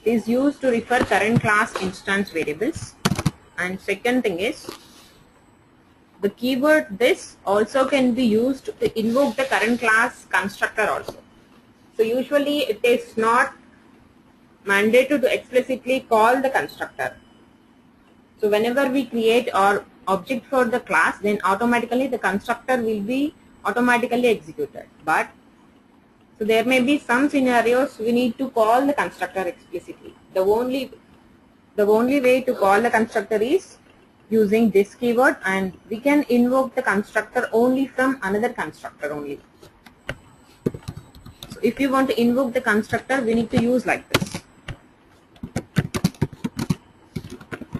It is used to refer current class instance variables. And second thing is, the keyword this also can be used to invoke the current class constructor also. So usually it is not mandated to explicitly call the constructor. So whenever we create our object for the class, then automatically the constructor will be automatically executed. But so there may be some scenarios we need to call the constructor explicitly. The only way to call the constructor is using this keyword, and we can invoke the constructor only from another constructor only. So if you want to invoke the constructor, we need to use like this.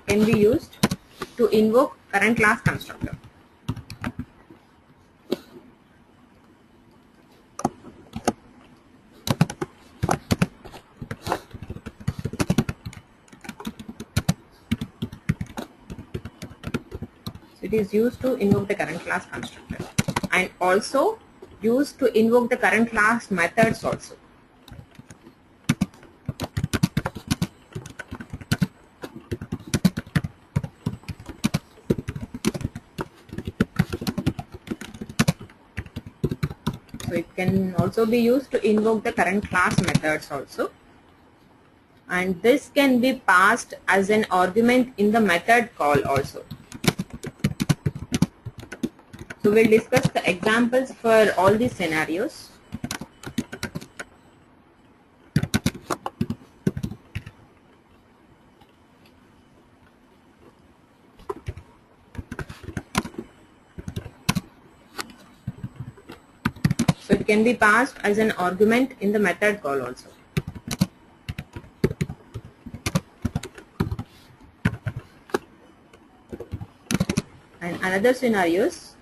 Can be used to invoke current class constructor. So it is used to invoke the current class constructor, and also used to invoke the current class methods also. So it can also be used to invoke the current class methods also, and this can be passed as an argument in the method call also. So we'll discuss the examples for all these scenarios. So it can be passed as an argument in the method call also. And another scenarios,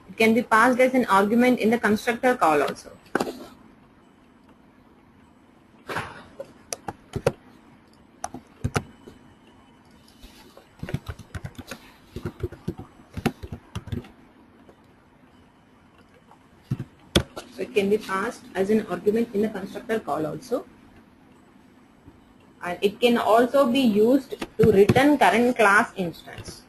it can be passed as an argument in the constructor call also. So it can be passed as an argument in the constructor call also. And it can also be used to return current class instance.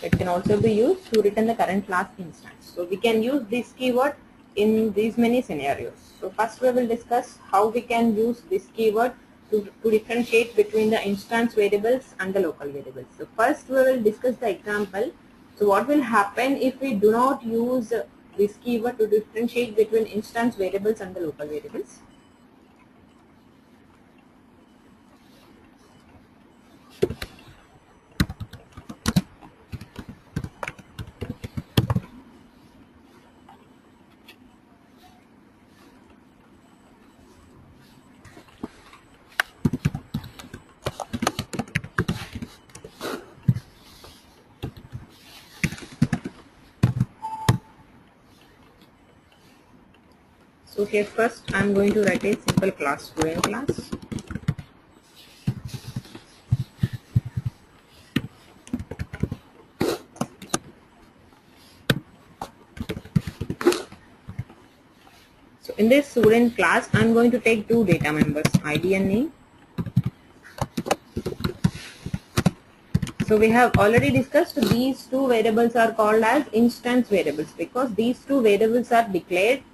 It can also be used to return the current class instance. So we can use this keyword in these many scenarios. So first we will discuss how we can use this keyword to differentiate between the instance variables and the local variables. So first we will discuss the example. So what will happen if we do not use this keyword to differentiate between instance variables and the local variables? So here first I am going to write a simple class, student class. So in this student class I am going to take two data members, ID and name. So we have already discussed these two variables are called as instance variables because these two variables are declared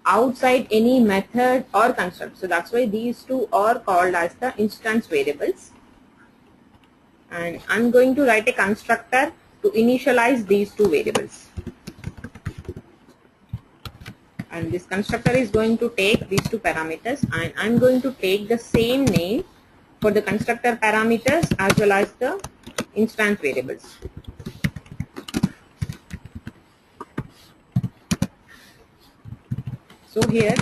outside any method or construct. So that's why these two are called as the instance variables. And I'm going to write a constructor to initialize these two variables. And this constructor is going to take these two parameters, and I'm going to take the same name for the constructor parameters as well as the instance variables. So here,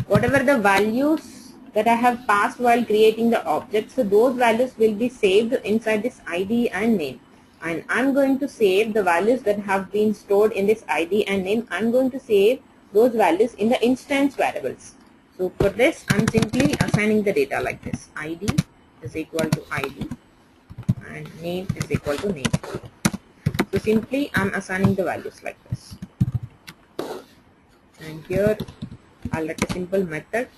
whatever the values that I have passed while creating the object, so those values will be saved inside this ID and name. And I'm going to save the values that have been stored in this ID and name. I'm going to save those values in the instance variables. So for this, I'm simply assigning the data like this. ID is equal to ID. and name is equal to name. So simply I'm assigning the values like this. And here I'll write a simple method.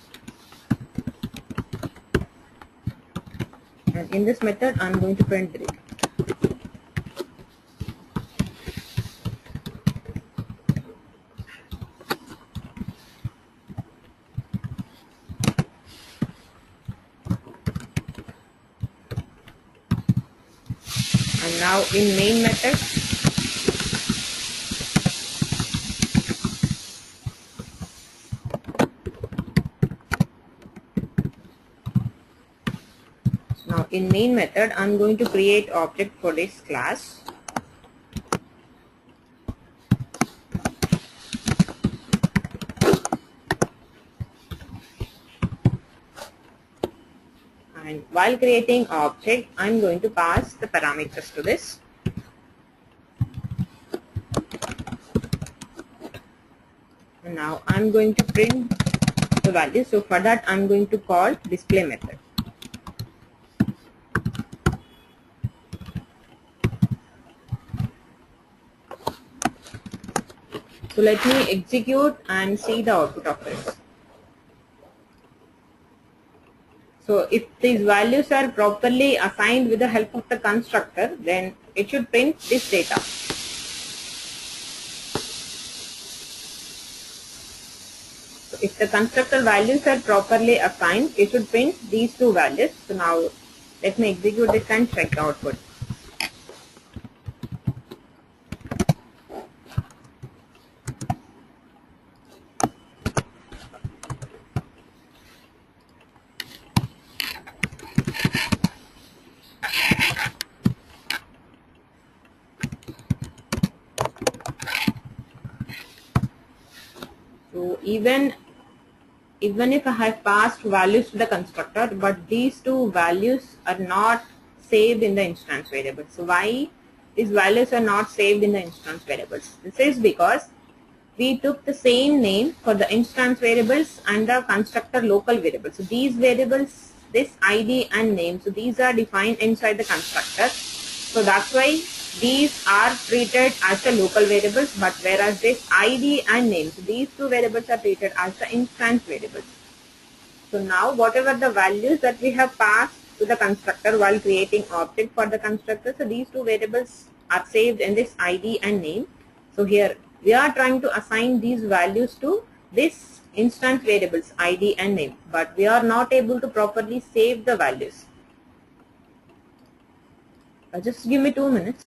And in this method I'm going to print the data. And now in main method, I'm going to create object for this class. And while creating object, I'm going to pass the parameters to this. And now I'm going to print the value. So for that, I'm going to call display method. So let me execute and see the output of this. So if these values are properly assigned with the help of the constructor, then it should print this data. So if the constructor values are properly assigned, it should print these two values. So now let me execute this and check the output. So even if I have passed values to the constructor, but these two values are not saved in the instance variable. So why these values are not saved in the instance variables? This is because we took the same name for the instance variables and the constructor local variables. So these variables, this ID and name, so these are defined inside the constructor. So that's why these are treated as the local variables, but whereas this ID and name, so these two variables are treated as the instance variables. So now whatever the values that we have passed to the constructor while creating object for the constructor, so these two variables are saved in this ID and name. So here we are trying to assign these values to this instance variables ID and name, but we are not able to properly save the values. Just give me 2 minutes.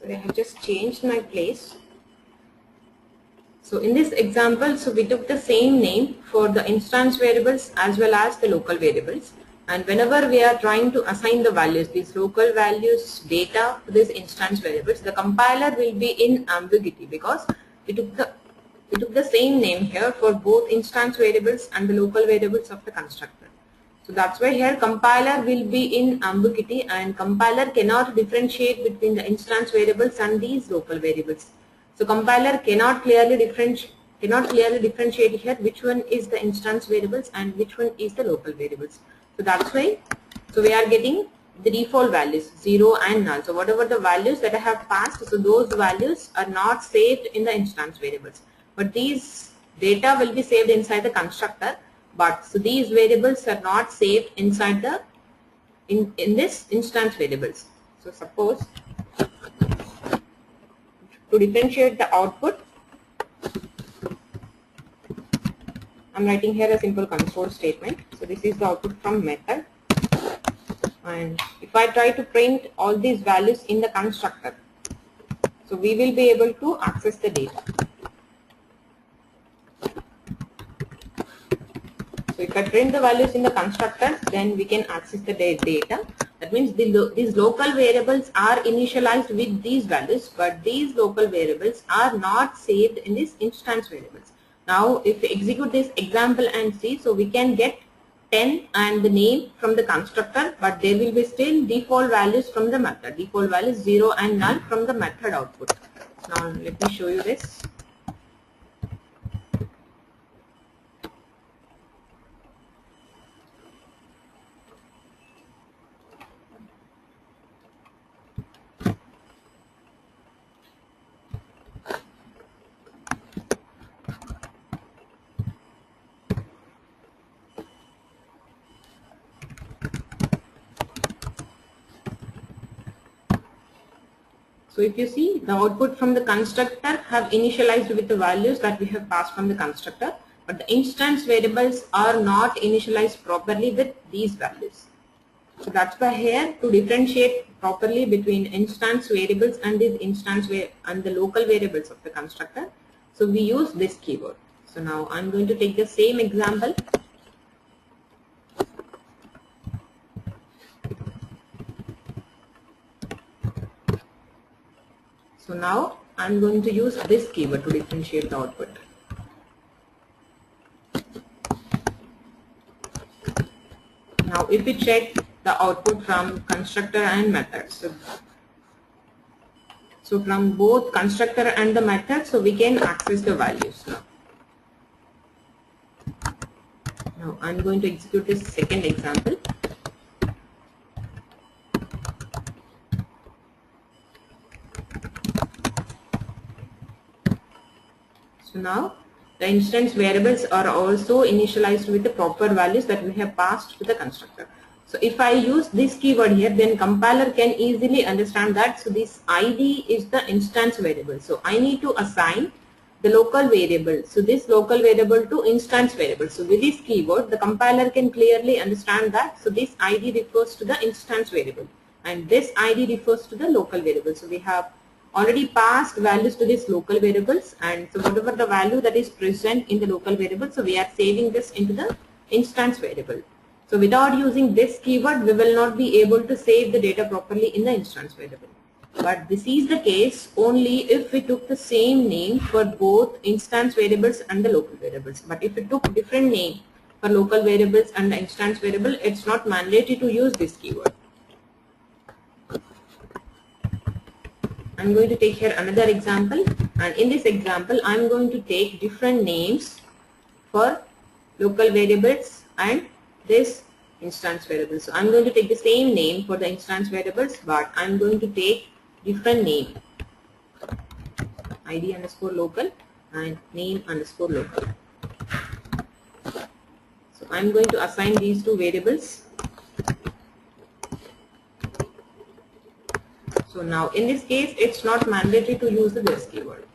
So I have just changed my place. So in this example, so we took the same name for the instance variables as well as the local variables. And whenever we are trying to assign the values, these local values data to these instance variables, the compiler will be in ambiguity because we took the same name here for both instance variables and the local variables of the constructor. So that's why here compiler will be in ambiguity, and compiler cannot differentiate between the instance variables and these local variables. So compiler cannot clearly differentiate here which one is the instance variables and which one is the local variables. So that's why we are getting the default values 0 and null. So whatever the values that I have passed, so those values are not saved in the instance variables, but these data will be saved inside the constructor. But so these variables are not saved inside the in this instance variables. So suppose to differentiate the output, I'm writing here a simple console statement. So this is the output from method, and if I try to print all these values in the constructor, so we will be able to access the data. So if I print the values in the constructor, then we can access the data. That means these local variables are initialized with these values, but these local variables are not saved in these instance variables. Now if we execute this example and see, so we can get 10 and the name from the constructor, but there will be still default values from the method. Default values 0 and null from the method output. Now let me show you this. So if you see, the output from the constructor have initialized with the values that we have passed from the constructor, but the instance variables are not initialized properly with these values. So that's why here, to differentiate properly between instance variables and these and the local variables of the constructor, so we use this keyword. So now I'm going to take the same example. So now I'm going to use this keyword to differentiate the output. Now if we check the output from constructor and method, so from both constructor and the method, so we can access the values now. Now I'm going to execute this second example. So now the instance variables are also initialized with the proper values that we have passed to the constructor. So if I use this keyword here, then compiler can easily understand that. So this ID is the instance variable. So I need to assign the local variable. So this local variable to instance variable. So with this keyword, the compiler can clearly understand that. So this ID refers to the instance variable and this ID refers to the local variable. So we have already passed values to these local variables, and so whatever the value that is present in the local variable, so we are saving this into the instance variable. So without using this keyword, we will not be able to save the data properly in the instance variable. But this is the case only if we took the same name for both instance variables and the local variables. But if we took different name for local variables and the instance variable, it's not mandatory to use this keyword. I'm going to take here another example, and in this example I'm going to take different names for local variables and this instance variable. So I'm going to take the same name for the instance variables, but I'm going to take different name, ID underscore local and name underscore local. So I'm going to assign these two variables. So now in this case, it's not mandatory to use the this keyword.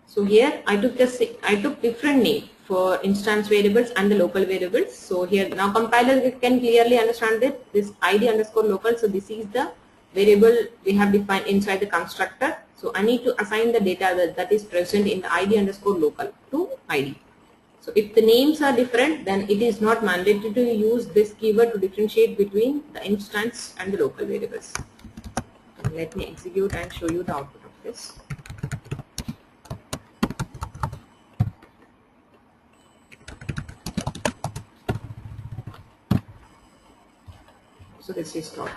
So here I took different name for instance variables and the local variables. So here now compiler can clearly understand that this id underscore local. So this is the variable we have defined inside the constructor. So I need to assign the data that is present in the id underscore local to id. So if the names are different, then it is not mandatory to use this keyword to differentiate between the instance and the local variables. Let me execute and show you the output of this. So this is not.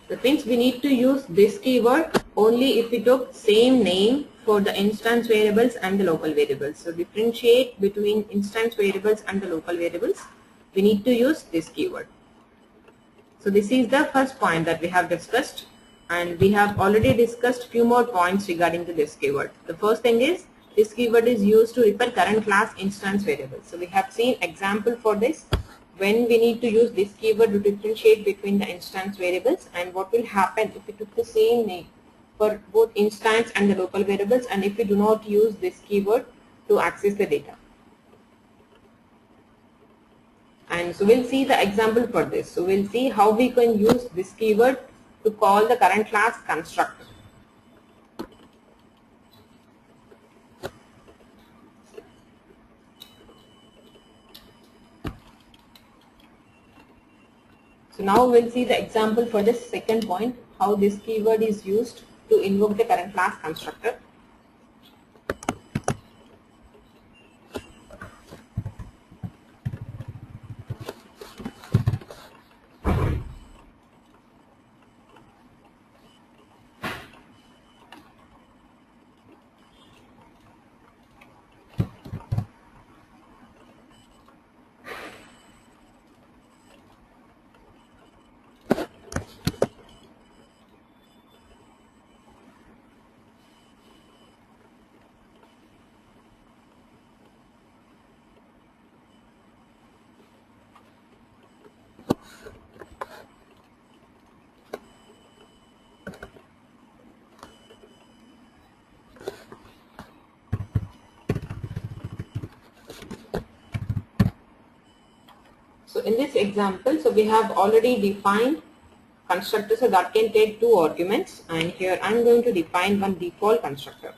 That means we need to use this keyword only if we took same name for the instance variables and the local variables. So differentiate between instance variables and the local variables, we need to use this keyword. So this is the first point that we have discussed, and we have already discussed few more points regarding to this keyword. The first thing is this keyword is used to refer current class instance variables. So we have seen example for this when we need to use this keyword to differentiate between the instance variables, and what will happen if we took the same name for both instance and the local variables, and if we do not use this keyword to access the data. And so we'll see the example for this. So we'll see how we can use this keyword to call the current class constructor. So now we'll see the example for this second point, how this keyword is used to invoke the current class constructor. So in this example, so we have already defined constructor, so that can take two arguments, and here I'm going to define one default constructor.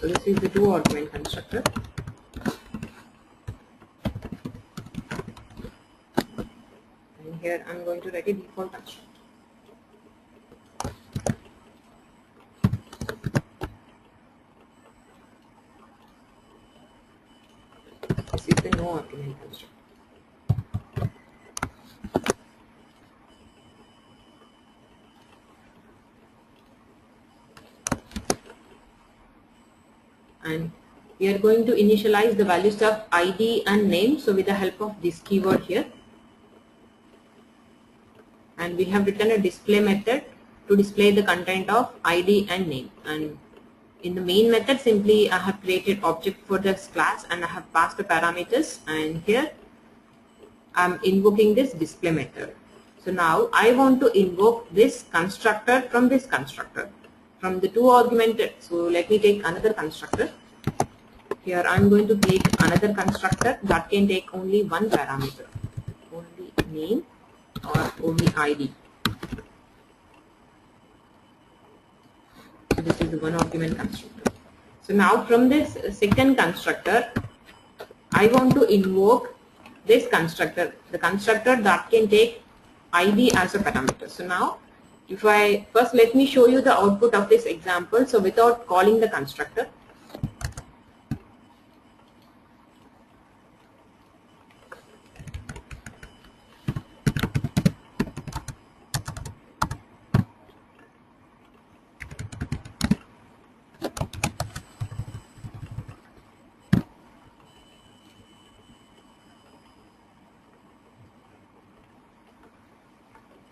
So this is the two argument constructor. And here I'm going to write a default constructor. This is the no argument constructor. And we are going to initialize the values of ID and name, so with the help of this keyword here. And we have written a display method to display the content of ID and name. And in the main method, simply I have created object for this class and I have passed the parameters, and here I'm invoking this display method. So now I want to invoke this constructor from this constructor, from the two argumented. So let me take another constructor. Here I'm going to take another constructor that can take only one parameter, only name or only ID. So this is the one argument constructor. So now from this second constructor, I want to invoke this constructor, the constructor that can take ID as a parameter. So now if I first, let me show you the output of this example. So without calling the constructor,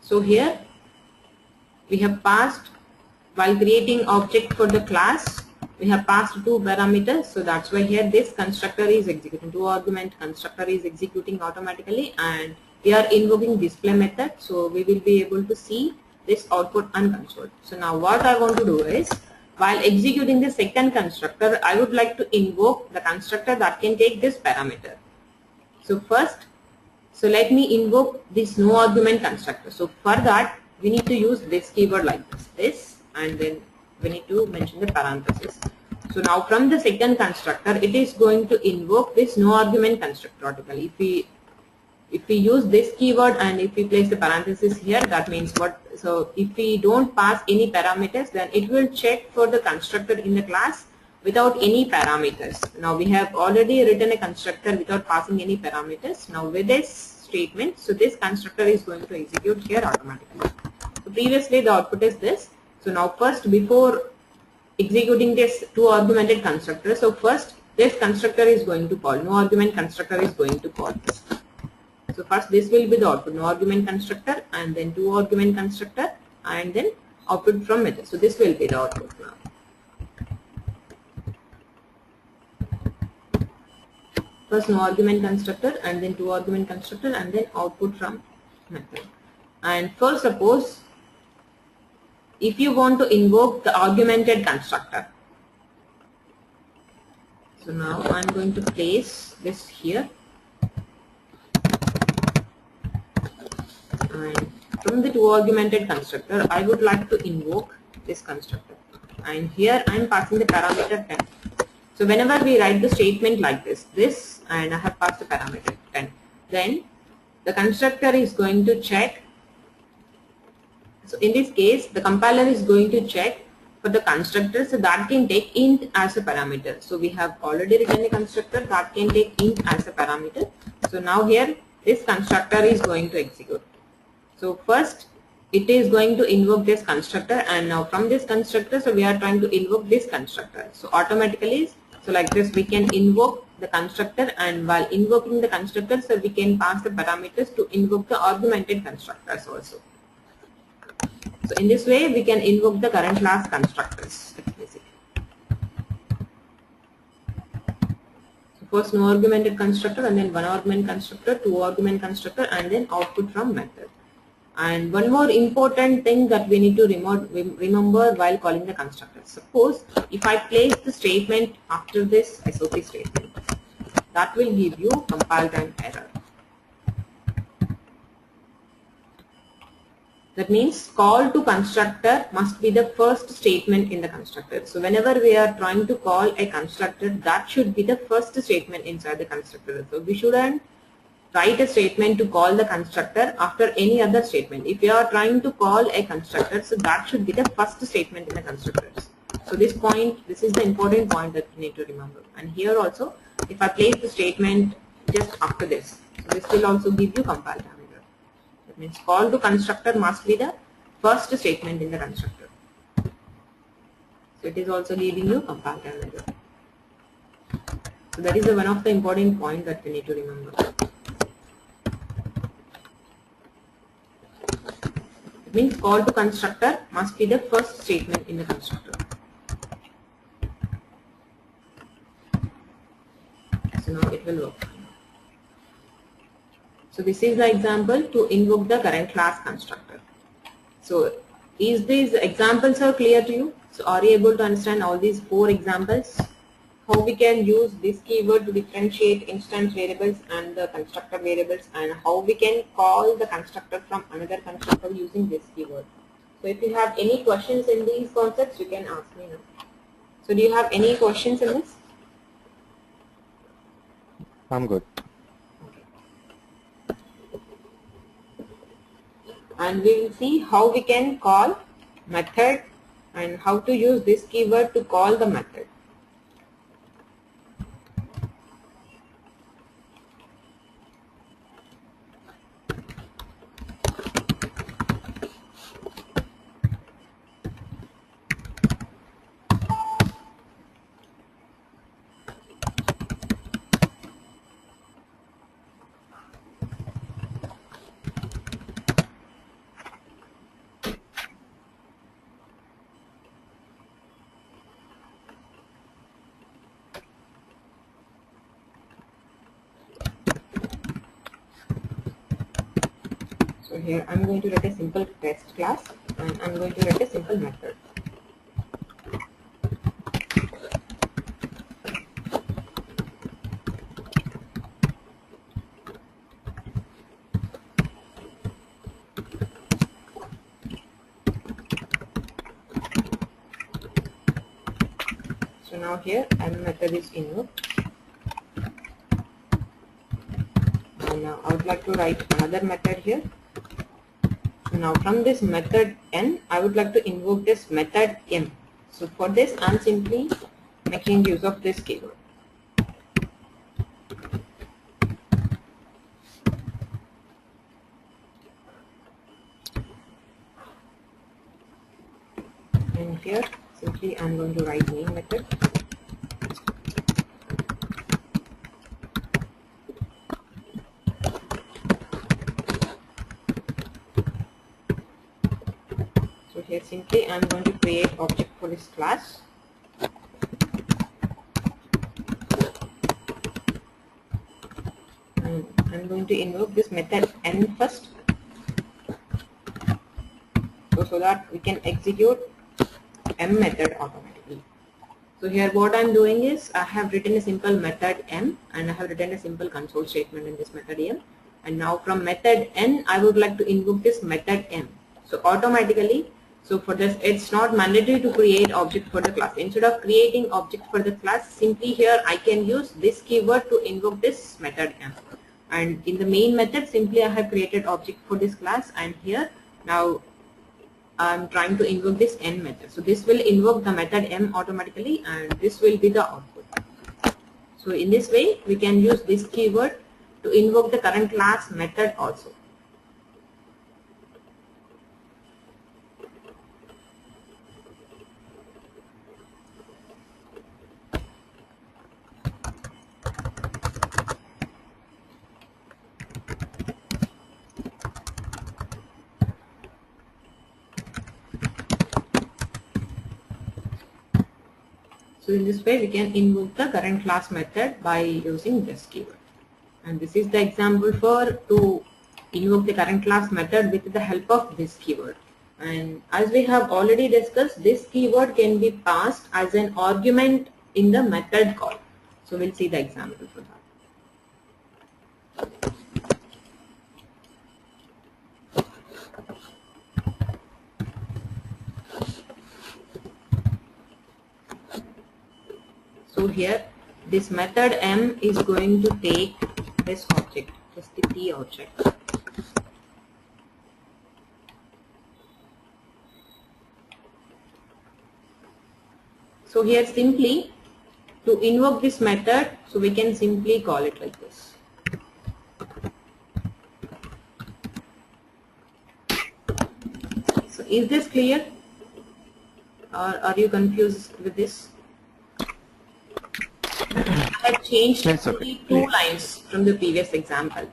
So here we have passed, while creating object for the class, we have passed two parameters. So that's why here this constructor is executing, two argument constructor is executing automatically, and we are invoking display method. So we will be able to see this output on console. So now what I want to do is, while executing the second constructor, I would like to invoke the constructor that can take this parameter. So first, so let me invoke this no argument constructor. So for that, we need to use this keyword like this, and then we need to mention the parenthesis. So now from the second constructor, it is going to invoke this no argument constructor automatically. If we use this keyword and if we place the parenthesis here, that means what? So if we don't pass any parameters, then it will check for the constructor in the class without any parameters. Now we have already written a constructor without passing any parameters. Now with this statement, so this constructor is going to execute here automatically. So previously the output is this. So now first, before executing this two argumented constructor, so first this constructor is going to call, no argument constructor is going to call this. So first this will be the output, no argument constructor, and then two argument constructor, and then output from method. So this will be the output now. First no argument constructor, and then two argument constructor, and then output from method. And first, suppose if you want to invoke the augmented constructor. So now I'm going to place this here, and from the two augmented constructor, I would like to invoke this constructor, and here I'm passing the parameter 10. So whenever we write the statement like this, and I have passed the parameter 10, then the constructor is going to check. So in this case, the compiler is going to check for the constructor, so that can take int as a parameter. So we have already written a constructor that can take int as a parameter. So now here this constructor is going to execute. So first it is going to invoke this constructor, and now from this constructor, so we are trying to invoke this constructor. So automatically, so like this, we can invoke the constructor, and while invoking the constructor, so we can pass the parameters to invoke the augmented constructors also. So in this way, we can invoke the current class constructors explicitly. So first no argumented constructor, and then one argument constructor, two argument constructor, and then output from method. And one more important thing that we need to remember while calling the constructor. Suppose if I place the statement after this SOP statement, that will give you compile time error. That means call to constructor must be the first statement in the constructor. So whenever we are trying to call a constructor, that should be the first statement inside the constructor. So we shouldn't write a statement to call the constructor after any other statement. If you are trying to call a constructor, so that should be the first statement in the constructors. So this is the important point that you need to remember. And here also, if I place the statement just after this, so this will also give you compile time error. That means call to constructor must be the first statement in the constructor. So it is also giving you compile time error. So that is one of the important points that we need to remember. It means call to constructor must be the first statement in the constructor. So now it will work. So this is the example to invoke the current class constructor. So is these examples are clear to you? So are you able to understand all these 4 examples? How we can use this keyword to differentiate instance variables and the constructor variables, and how we can call the constructor from another constructor using this keyword. So if you have any questions in these concepts, you can ask me now. So do you have any questions in this? I'm good. And we will see how we can call method and how to use this keyword to call the method. So here I'm going to write a simple test class and I'm going to write a simple method. So now here M method is invoked. And now I would like to write another method here. So now from this method N, I would like to invoke this method M. So for this, I'm simply making use of this keyword. And here, simply I'm going to write main method. So here simply I'm going to create object for this class. And I'm going to invoke this method N first. So that we can execute M method automatically. So here what I'm doing is I have written a simple method M and I have written a simple console statement in this method M. And now from method N, I would like to invoke this method M. So automatically, so for this, it's not mandatory to create object for the class. Instead of creating object for the class, simply here I can use this keyword to invoke this method M. And in the main method, simply I have created object for this class, and here now I'm trying to invoke this N method. So this will invoke the method M automatically and this will be the output. So in this way, we can use this keyword to invoke the current class method also. So in this way, we can invoke the current class method by using this keyword. And this is the example for to invoke the current class method with the help of this keyword. And as we have already discussed, this keyword can be passed as an argument in the method call. So we'll see the example for that. So here this method M is going to take this object, just the T object. So here simply to invoke this method, so we can simply call it like this. So is this clear or are you confused with this? I have changed only 2 lines from the previous example.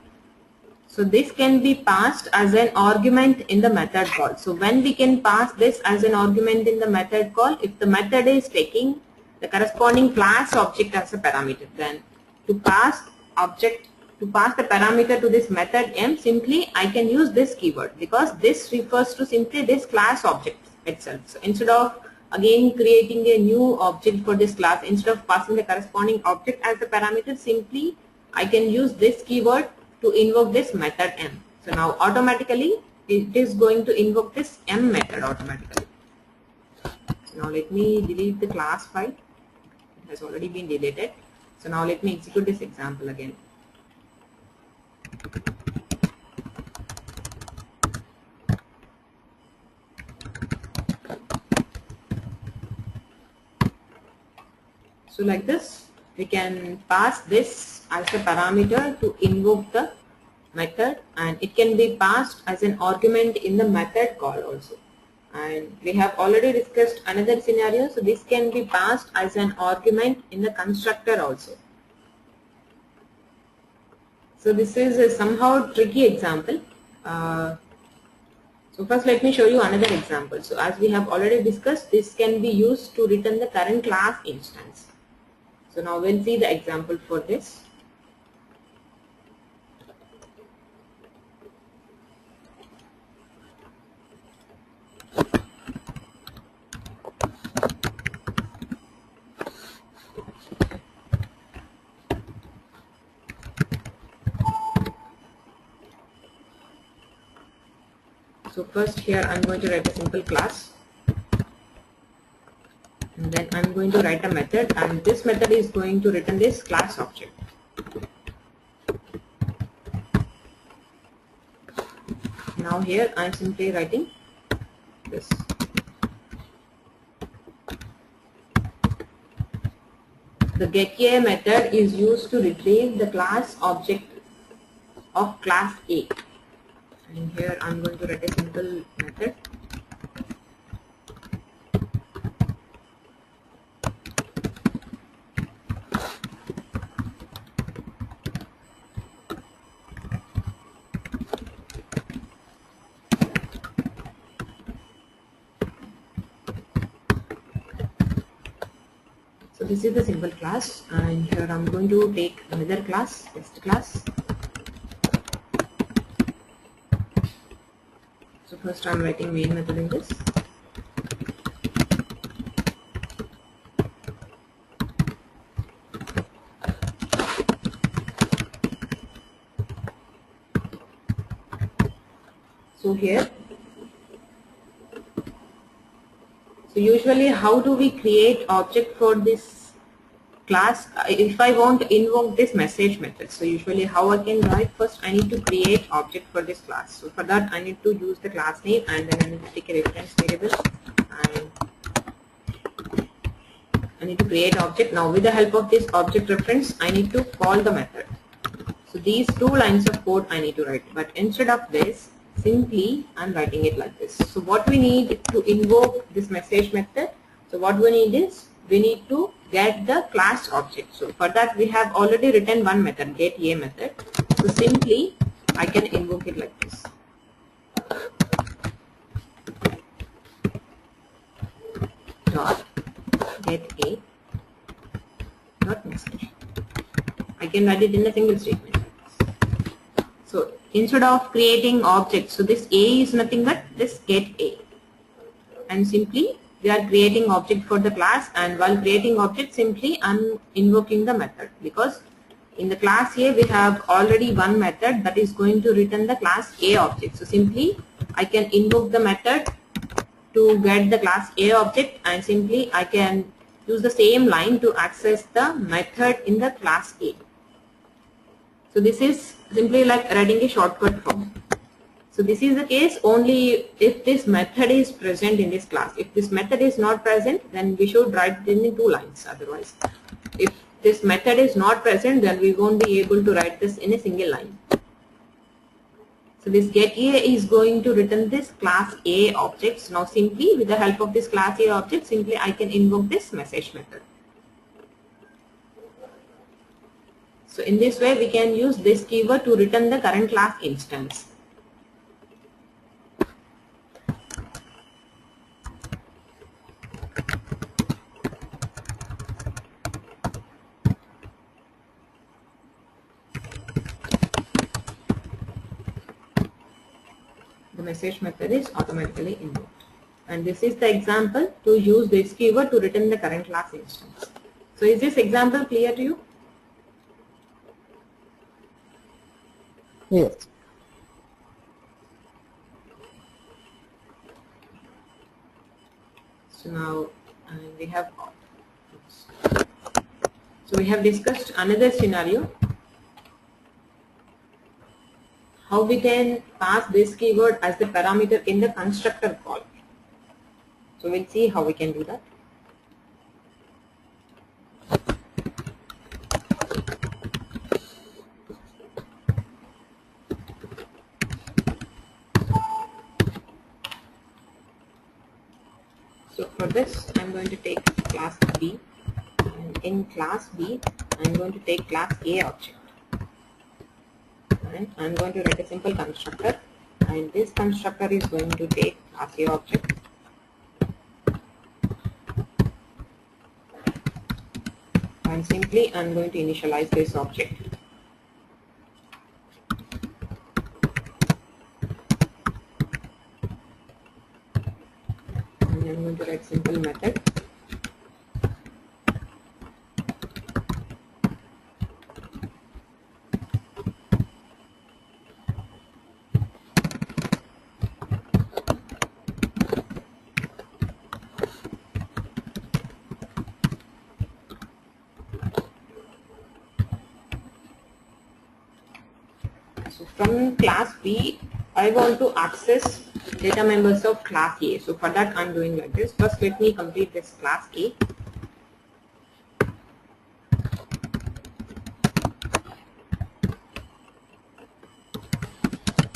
So this can be passed as an argument in the method call. So when we can pass this as an argument in the method call, if the method is taking the corresponding class object as a parameter, then to pass the parameter to this method M, simply I can use this keyword because this refers to simply this class object itself. So instead of again creating a new object for this class, instead of passing the corresponding object as the parameter, simply I can use this keyword to invoke this method M. So now automatically it is going to invoke this M method automatically. So now let me delete the class file. It has already been deleted. So now let me execute this example again. So like this, we can pass this as a parameter to invoke the method, and it can be passed as an argument in the method call also. And we have already discussed another scenario, so this can be passed as an argument in the constructor also. So this is a somehow tricky example. So first let me show you another example. So as we have already discussed, this can be used to return the current class instance. So now we'll see the example for this. first here I'm going to write a simple class, and then I'm going to write a method, and this method is going to return this class object. Now here I'm simply writing this. The getA method is used to retrieve the class object of class A. And here I'm going to write a simple method. So this is the simple class, and here I'm going to take another class, test class. So first I'm writing main method in this. So here, so usually how do we create object for this class? If I want to invoke this message method, so usually how I can write, first I need to create object for this class. So for that I need to use the class name, and then I need to take a reference variable, and I need to create object. Now with the help of this object reference I need to call the method. So these 2 lines of code I need to write, but instead of this, simply I'm writing it like this. So what we need to invoke this message method, so what we need is, we need to get the class object. So for that we have already written one method, getA method. So simply I can invoke it like this. Dot getA dot message. I can write it in a single statement. So instead of creating objects, so this A is nothing but this getA, and simply we are creating object for the class, and while creating object simply I'm invoking the method, because in the class A we have already one method that is going to return the class A object. So simply I can invoke the method to get the class A object, and simply I can use the same line to access the method in the class A. So this is simply like writing a shortcut form. So this is the case only if this method is present in this class. If this method is not present, then we should write it in 2 lines. Otherwise, if this method is not present, then we won't be able to write this in a single line. So this getA is going to return this class A objects. Now simply with the help of this class A object, simply I can invoke this message method. So in this way we can use this keyword to return the current class instance. The message method is automatically invoked. And this is the example to use this keyword to return the current class instance. So is this example clear to you? Yes. So now we have discussed another scenario, how we can pass this keyword as the parameter in the constructor call. So we'll see how we can do that. So for this I'm going to take class B, and in class B I'm going to take class A object, and I'm going to write a simple constructor, and this constructor is going to take class A object, and simply I'm going to initialize this object. And I'm going to write simple method. from class B, I want to access data members of class A. So for that, I'm doing like this. First, let me complete this class A.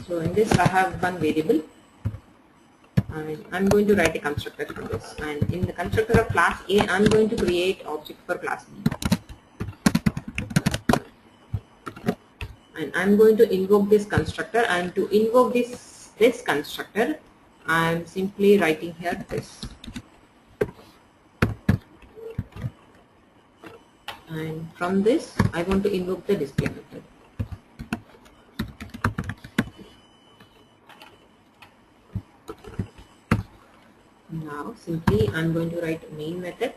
So in this, I have one variable, and I'm going to write a constructor for this. And in the constructor of class A, I'm going to create object for class B. And I'm going to invoke this constructor, and to invoke this constructor, I'm simply writing here this. And from this, I want to invoke the display method. Now simply I'm going to write main method.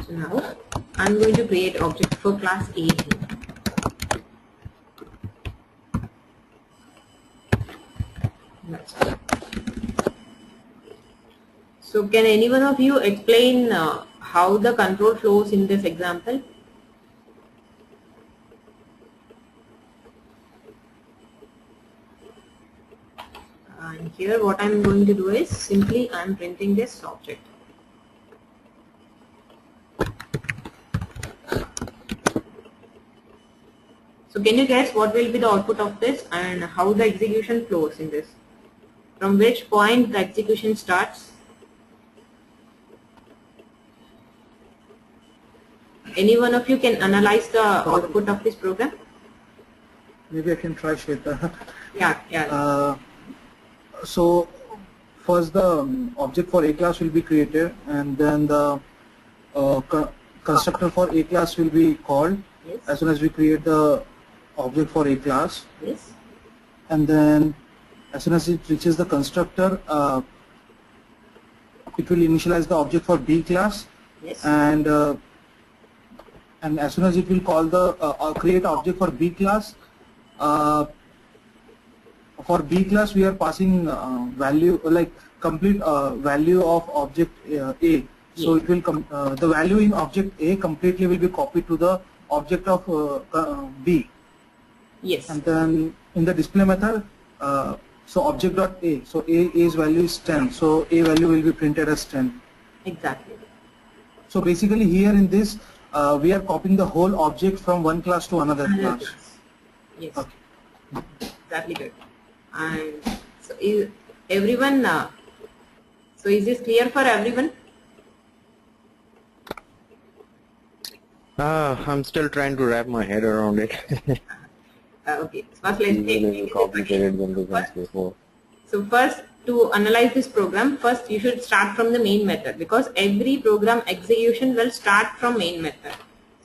So now I'm going to create object for class A here. That's it. So can any one of you explain how the control flows in this example? And here what I'm going to do is simply I'm printing this object. So can you guess what will be the output of this and how the execution flows in this? From which point the execution starts? Any one of you can analyze the output of this program? Maybe I can try, Shweta. Yeah. So first the object for A class will be created, and then the constructor for A class will be called. Yes. As soon as we create the object for A class. Yes. And then as soon as it reaches the constructor, it will initialize the object for B class. Yes. And as soon as it will call the create object for B class, for B class we are passing value like complete value of object A. So it will the value in object A completely will be copied to the object of B. Yes. And then in the display method, so object dot A. So A's value is 10. So A value will be printed as 10. Exactly. So basically here in this, we are copying the whole object from one class to another class. Yes. Okay. Exactly good. And so is everyone so is this clear for everyone? I'm still trying to wrap my head around it. Okay. First let's take complicated than the ones before. So first, to analyze this program, first you should start from the main method, because every program execution will start from main method.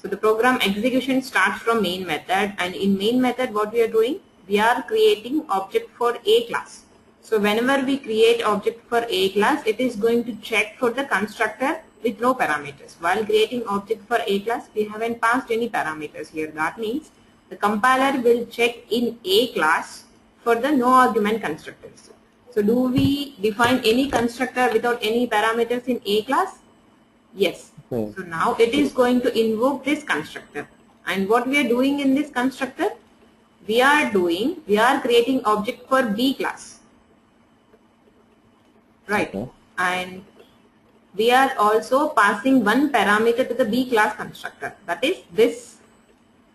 So the program execution starts from main method, and in main method what we are doing, we are creating object for A class. So whenever we create object for A class, it is going to check for the constructor with no parameters. While creating object for A class, we haven't passed any parameters here. That means the compiler will check in A class for the no argument constructors. So do we define any constructor without any parameters in A class? Yes. So now it is going to invoke this constructor. And what we are doing in this constructor? We are creating object for B class. Right. And we are also passing one parameter to the B class constructor. That is this.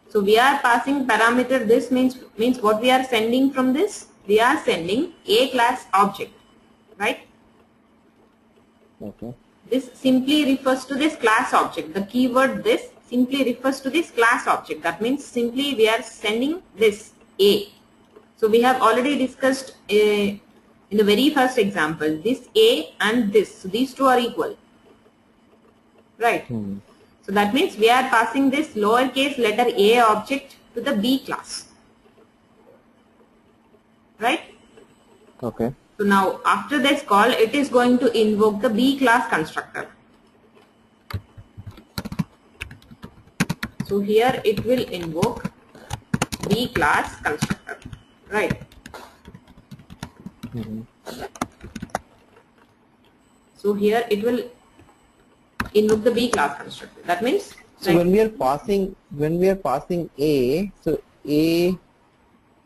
So we are passing parameter this means what we are sending from this? We are sending A class object, right? Okay. This simply refers to this class object. The keyword this simply refers to this class object. That means simply we are sending this A. So we have already discussed in the very first example, this A and this. So these two are equal, right? So that means we are passing this lowercase letter A object to the B class. Right? Okay. So now after this call, it is going to invoke the B class constructor. So here it will invoke B class constructor. Right? Mhm. So here it will invoke the B class constructor. That means So when we are passing A, so A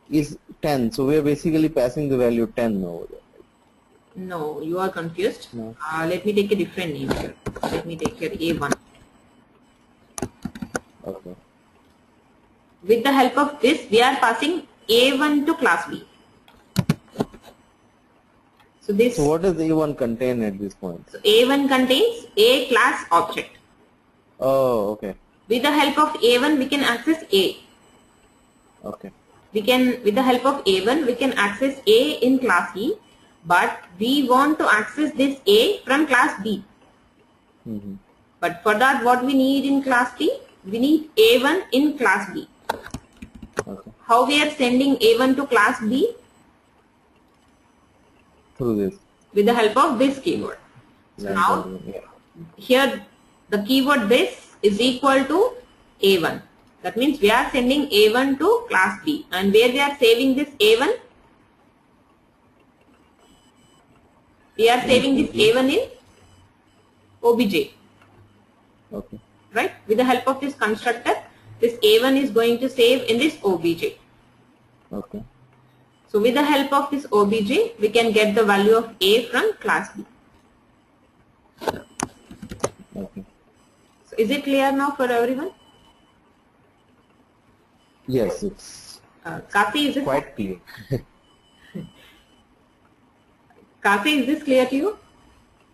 is 10. So we are basically passing the value 10 over there. no, you are confused. No. Let me take a different name here. Let me take here A1. Okay. With the help of this, we are passing A1 to class B. So this So what does A1 contain at this point? so A1 contains A class object. Oh, okay. With the help of A1, we can access A. Okay. With the help of A1, we can access A in class E, but we want to access this A from class B. Mm-hmm. But for that, what we need in class B? We need A1 in class B. Okay. How we are sending A1 to class B? Through this. With the help of this keyword. So Line now, control, yeah. here the keyword this is equal to A1. That means we are sending A1 to class B. And where we are saving this A1? We are saving this A1 in OBJ. Okay. Right? With the help of this constructor, this A1 is going to save in this OBJ. Okay. So with the help of this OBJ, we can get the value of A from class B. Okay. So is it clear now for everyone? Yes, it's Kasi, is it quite clear. Kasi, is this clear to you?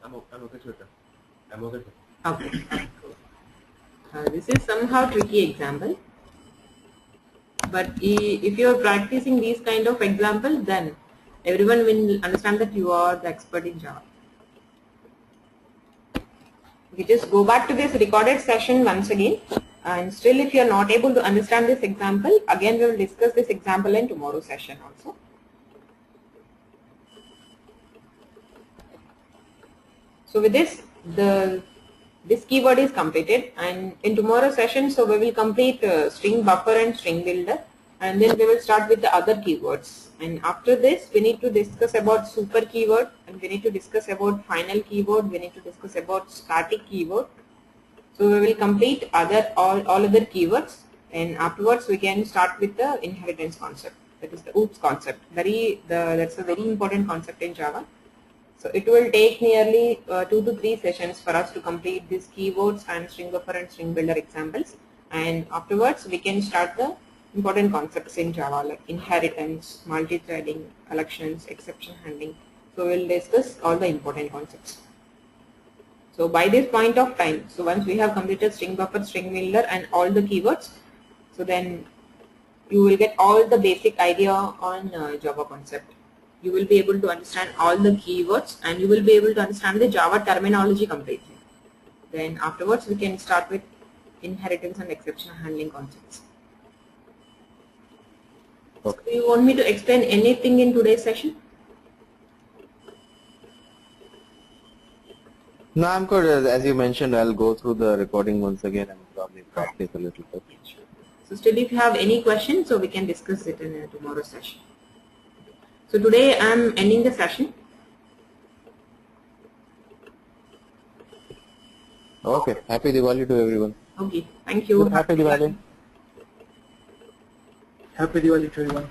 I'm okay, Shweta. I'm okay. Okay. This is somehow tricky example. But if you are practicing these kind of examples, then everyone will understand that you are the expert in Java. Okay, just go back to this recorded session once again. And still if you are not able to understand this example, again we will discuss this example in tomorrow's session also. So with this, this keyword is completed, and in tomorrow's session, so we will complete string buffer and string builder, and then we will start with the other keywords. And after this, we need to discuss about super keyword, and we need to discuss about final keyword, we need to discuss about static keyword. So we will complete all other keywords, and afterwards we can start with the inheritance concept, that is the OOPS concept. That's a very important concept in Java. So it will take nearly 2 to 3 sessions for us to complete these keywords and string buffer and string builder examples. And afterwards we can start the important concepts in Java like inheritance, multi-threading, collections, exception handling. So we'll discuss all the important concepts. So by this point of time, so once we have completed string buffer, string builder and all the keywords, so then you will get all the basic idea on Java concept. You will be able to understand all the keywords and you will be able to understand the Java terminology completely. Then afterwards we can start with inheritance and exception handling concepts. Okay. So you want me to explain anything in today's session? No, I'm good. As you mentioned, I'll go through the recording once again and probably practice a little bit. So still if you have any questions, so we can discuss it in tomorrow's session. So today I'm ending the session. Okay. Happy Diwali to everyone. Okay, thank you. Happy Diwali. Happy Diwali to everyone.